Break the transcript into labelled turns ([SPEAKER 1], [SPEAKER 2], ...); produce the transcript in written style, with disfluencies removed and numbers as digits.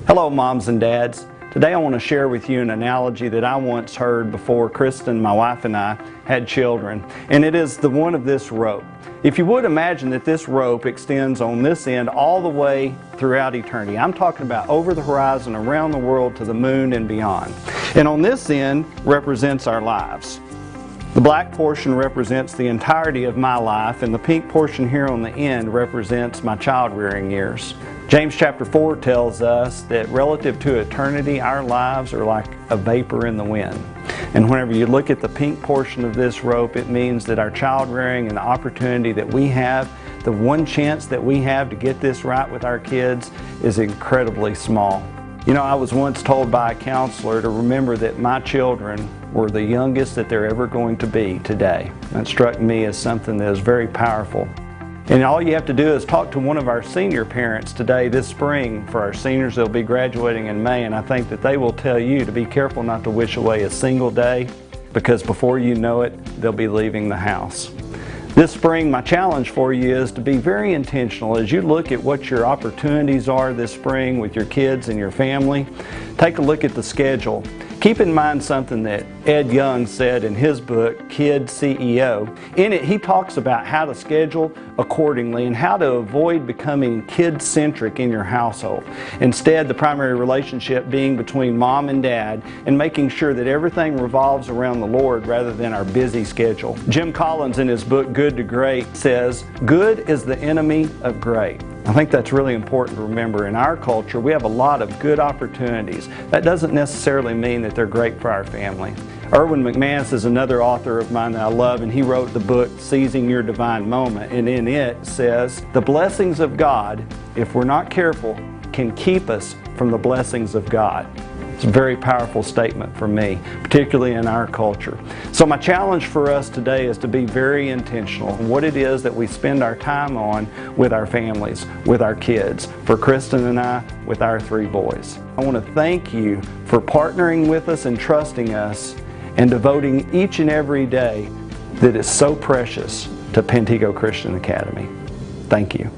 [SPEAKER 1] Hello moms and dads. Today I want to share with you an analogy that I once heard before Kristen, my wife, and I had children, and it is the one of this rope. If you would imagine that this rope extends on this end all the way throughout eternity. I'm talking about over the horizon, around the world, to the moon and beyond. And on this end represents our lives. The black portion represents the entirety of my life, and the pink portion here on the end represents my child-rearing years. James chapter 4 tells us that relative to eternity, our lives are like a vapor in the wind. And whenever you look at the pink portion of this rope, it means that our child-rearing and the opportunity that we have, the one chance that we have to get this right with our kids, is incredibly small. You know, I was once told by a counselor to remember that my children were the youngest that they're ever going to be today. That struck me as something that is very powerful. And all you have to do is talk to one of our senior parents today this spring. For our seniors, they'll be graduating in May, and I think that they will tell you to be careful not to wish away a single day, because before you know it, they'll be leaving the house. This spring, my challenge for you is to be very intentional as you look at what your opportunities are this spring with your kids and your family. Take a look at the schedule. Keep in mind something that Ed Young said in his book, Kid CEO. In it, he talks about how to schedule accordingly and how to avoid becoming kid-centric in your household. Instead, the primary relationship being between mom and dad, and making sure that everything revolves around the Lord rather than our busy schedule. Jim Collins, in his book, Good to Great, says, "Good is the enemy of great." I think that's really important to remember. In our culture, we have a lot of good opportunities. That doesn't necessarily mean that they're great for our family. Erwin McManus is another author of mine that I love, and he wrote the book Seizing Your Divine Moment, and in it says, "The blessings of God, if we're not careful, can keep us from the blessings of God." It's a very powerful statement for me, particularly in our culture. So my challenge for us today is to be very intentional in what it is that we spend our time on with our families, with our kids. For Kristen and I, with our 3 boys. I want to thank you for partnering with us and trusting us and devoting each and every day that is so precious to Pantego Christian Academy. Thank you.